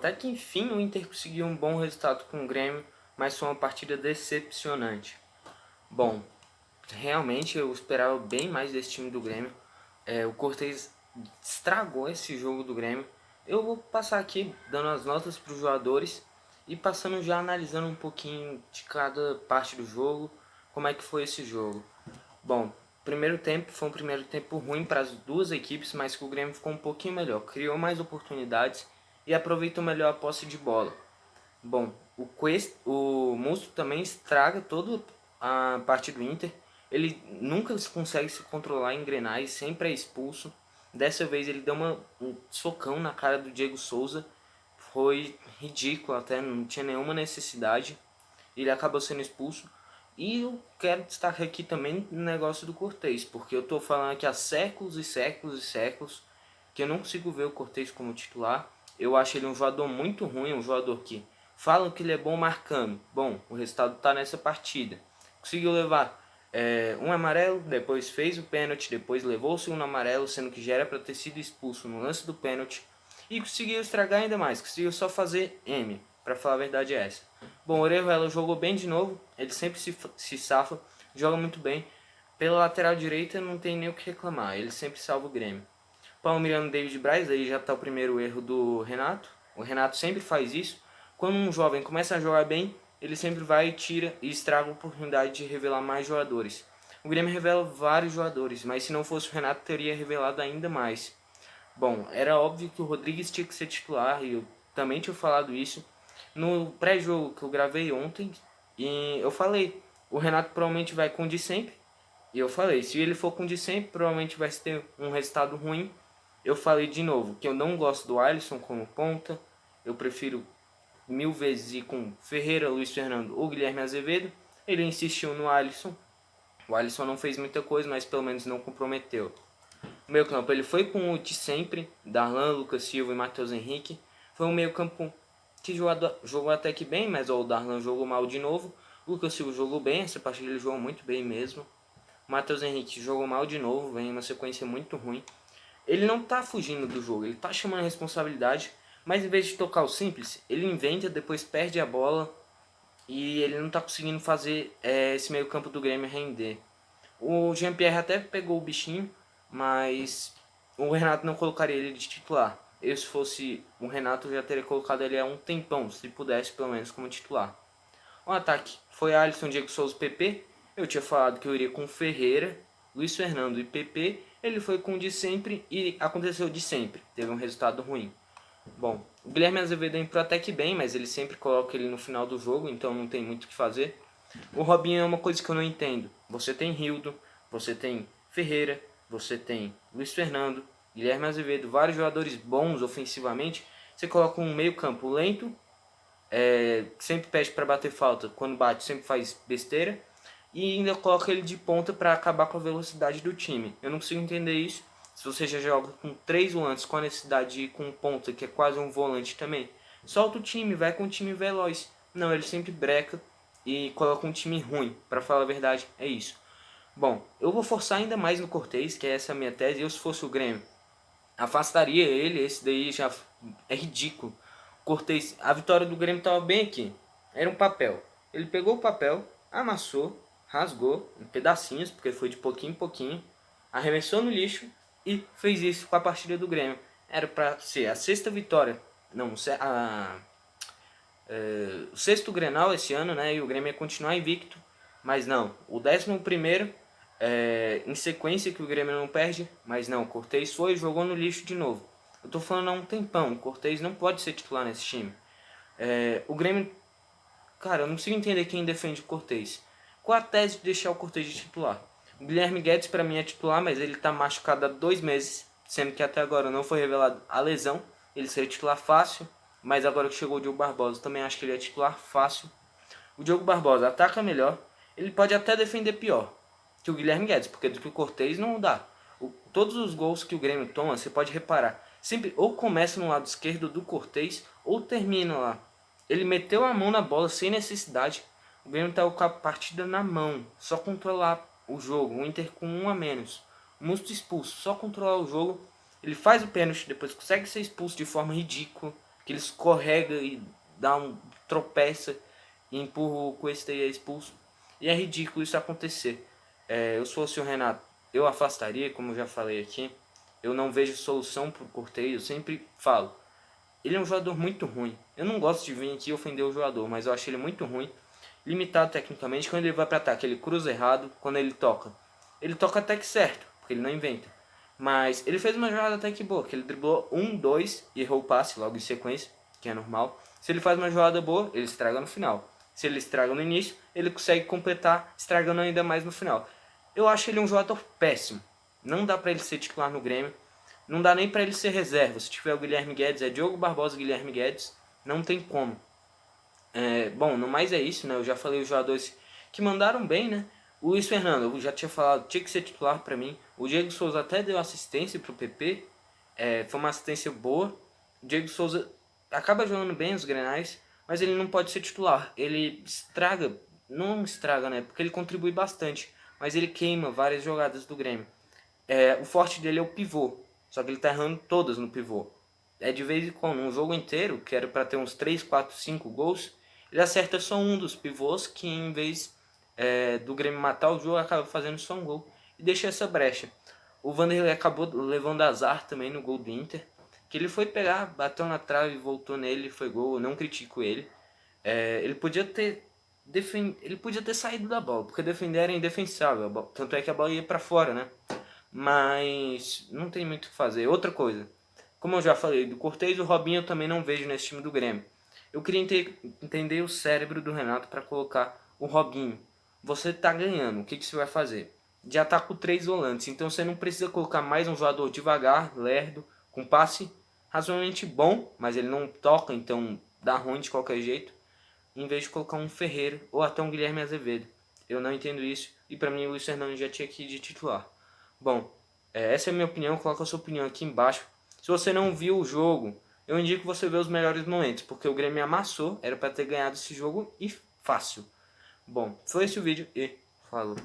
até que enfim o Inter conseguiu um bom resultado com o Grêmio, mas foi uma partida decepcionante. Bom, realmente eu esperava bem mais desse time do Grêmio. O Cortez estragou esse jogo do Grêmio. Eu vou passar aqui dando as notas para os jogadores e passando já analisando um pouquinho de cada parte do jogo, como é que foi esse jogo. Bom, primeiro tempo foi um primeiro tempo ruim para as duas equipes, mas que o Grêmio ficou um pouquinho melhor, criou mais oportunidades e aproveitou melhor a posse de bola. Bom, o Musto também estraga toda a parte do Inter. Ele nunca consegue se controlar, engrenar e sempre é expulso. Dessa vez ele deu um socão na cara do Diego Souza. Foi ridículo até, não tinha nenhuma necessidade. Ele acabou sendo expulso. E eu quero destacar aqui também o negócio do Cortez, porque eu estou falando aqui há séculos e séculos e séculos que eu não consigo ver o Cortez como titular. Eu acho ele um jogador muito ruim, um jogador que falam que ele é bom marcando. Bom, o resultado está nessa partida. Conseguiu levar um amarelo, depois fez o pênalti, depois levou o segundo amarelo, sendo que já era para ter sido expulso no lance do pênalti. E conseguiu estragar ainda mais, conseguiu só fazer M, para falar a verdade é essa. Bom, o Orejuela jogou bem de novo, ele sempre se safa, joga muito bem. Pela lateral direita não tem nem o que reclamar, ele sempre salva o Grêmio. Palmeirano David Braz, aí já está o primeiro erro do Renato. O Renato sempre faz isso. Quando um jovem começa a jogar bem, ele sempre vai e tira e estraga a oportunidade de revelar mais jogadores. O Grêmio revela vários jogadores, mas se não fosse o Renato, teria revelado ainda mais. Bom, era óbvio que o Rodrigues tinha que ser titular, e eu também tinha falado isso no pré-jogo que eu gravei ontem. E eu falei, o Renato provavelmente vai com o de sempre. E eu falei, se ele for com o de sempre, provavelmente vai ter um resultado ruim. Eu falei de novo que eu não gosto do Alisson como ponta. Eu prefiro mil vezes ir com Ferreira, Luiz Fernando ou Guilherme Azevedo. Ele insistiu no Alisson. O Alisson não fez muita coisa, mas pelo menos não comprometeu. O meio campo ele foi com o de sempre, Darlan, Lucas Silva e Matheus Henrique. Foi um meio campo que jogou até que bem, mas o Darlan jogou mal de novo. O Lucas Silva jogou bem, essa partida ele jogou muito bem mesmo. O Matheus Henrique jogou mal de novo, vem uma sequência muito ruim. Ele não tá fugindo do jogo, ele tá chamando a responsabilidade, mas em vez de tocar o simples, ele inventa, depois perde a bola e ele não tá conseguindo fazer esse meio campo do Grêmio render. O Jean-Pierre até pegou o bichinho, mas o Renato não colocaria ele de titular. Eu, se fosse o Renato, já teria colocado ele há um tempão, se pudesse pelo menos como titular. O ataque foi Alisson, Diego Souza e PP. Eu tinha falado que eu iria com Ferreira, Luiz Fernando e PP. Ele foi com o de sempre e aconteceu de sempre. Teve um resultado ruim. Bom, o Guilherme Azevedo entrou até que bem, mas ele sempre coloca ele no final do jogo, então não tem muito o que fazer. O Robinho é uma coisa que eu não entendo. Você tem Rildo, você tem Ferreira, você tem Luiz Fernando, Guilherme Azevedo, vários jogadores bons ofensivamente. Você coloca um meio campo lento, sempre pede para bater falta, quando bate sempre faz besteira, e ainda coloca ele de ponta para acabar com a velocidade do time. Eu não consigo entender isso. Se você já joga com 3 volantes com a necessidade de ir com ponta, que é quase um volante também, solta o time, vai com um time veloz. Não, ele sempre breca e coloca um time ruim. Para falar a verdade, é isso. Bom, eu vou forçar ainda mais no Cortez, que é essa a minha tese. Eu, se fosse o Grêmio, afastaria ele. Esse daí já é ridículo. Cortez, a vitória do Grêmio estava bem aqui. Era um papel. Ele pegou o papel, amassou, rasgou em pedacinhos, porque foi de pouquinho em pouquinho, arremessou no lixo e fez isso com a partida do Grêmio. Era para ser a sexta vitória, não, o sexto Grenal esse ano, né? E o Grêmio ia continuar invicto, mas não. O 11º em sequência que o Grêmio não perde, mas não. O Cortez foi e jogou no lixo de novo. Eu tô falando há um tempão. O Cortez não pode ser titular nesse time. O Grêmio, cara, eu não consigo entender quem defende o Cortez. Qual a tese de deixar o Cortez de titular? O Guilherme Guedes para mim é titular, mas ele tá machucado há 2 meses, sendo que até agora não foi revelado a lesão. Ele seria titular fácil, mas agora que chegou o Diogo Barbosa, também acho que ele é titular fácil. O Diogo Barbosa ataca melhor, ele pode até defender pior que o Guilherme Guedes, porque do que o Cortez não dá. Todos os gols que o Grêmio toma, você pode reparar, sempre ou começa no lado esquerdo do Cortez ou termina lá. Ele meteu a mão na bola sem necessidade. O Grêmio tá com a partida na mão, só controlar o jogo. O Inter com um a menos. O Musto expulso, só controlar o jogo. Ele faz o pênalti, depois consegue ser expulso de forma ridícula, que ele escorrega e dá um tropeça e empurra o Cuesta e é expulso. E é ridículo isso acontecer. Eu se fosse o Renato, eu afastaria, como eu já falei aqui. Eu não vejo solução pro Cortez, eu sempre falo. Ele é um jogador muito ruim. Eu não gosto de vir aqui ofender o jogador, mas eu acho ele muito ruim. Limitado tecnicamente, quando ele vai para ataque, ele cruza errado. Quando ele toca até que certo, porque ele não inventa. Mas ele fez uma jogada até que boa, que ele driblou 1, 2 e errou o passe logo em sequência, que é normal. Se ele faz uma jogada boa, ele estraga no final. Se ele estraga no início, ele consegue completar, estragando ainda mais no final. Eu acho ele um jogador péssimo. Não dá para ele ser titular no Grêmio. Não dá nem para ele ser reserva. Se tiver o Guilherme Guedes, é Diogo Barbosa e Guilherme Guedes. Não tem como. Bom, no mais é isso, né? Eu já falei os jogadores que mandaram bem, né? O Luiz Fernando, eu já tinha falado, tinha que ser titular para mim. O Diego Souza até deu assistência pro PP. Foi uma assistência boa. O Diego Souza acaba jogando bem os Grenais, mas ele não pode ser titular. Ele estraga, não estraga, né? Porque ele contribui bastante, mas ele queima várias jogadas do Grêmio. O forte dele é o pivô, só que ele tá errando todas no pivô. De vez em quando, um jogo inteiro, que era para ter uns 3, 4, 5 gols, ele acerta só um dos pivôs, que em vez do Grêmio matar o jogo, acaba fazendo só um gol e deixa essa brecha. O Vanderlei acabou levando azar também no gol do Inter, que ele foi pegar, bateu na trave, voltou nele, foi gol. Eu não critico ele. Ele podia ter ele podia ter saído da bola, porque defender era indefensável, tanto é que a bola ia para fora, né? Mas não tem muito o que fazer. Outra coisa, como eu já falei, do Cortez e o Robinho eu também não vejo nesse time do Grêmio. Eu queria entender o cérebro do Renato para colocar o Robinho. Você tá ganhando, o que você vai fazer? Já tá com 3 volantes, então você não precisa colocar mais um jogador devagar, lerdo, com passe razoavelmente bom, mas ele não toca, então dá ruim de qualquer jeito, em vez de colocar um Ferreira ou até um Guilherme Azevedo. Eu não entendo isso, e para mim o Luiz Fernando já tinha que ir de titular. Bom, essa é a minha opinião, coloca a sua opinião aqui embaixo. Se você não viu o jogo, eu indico você ver os melhores momentos, porque o Grêmio amassou, era para ter ganhado esse jogo e fácil. Bom, foi esse o vídeo e falou.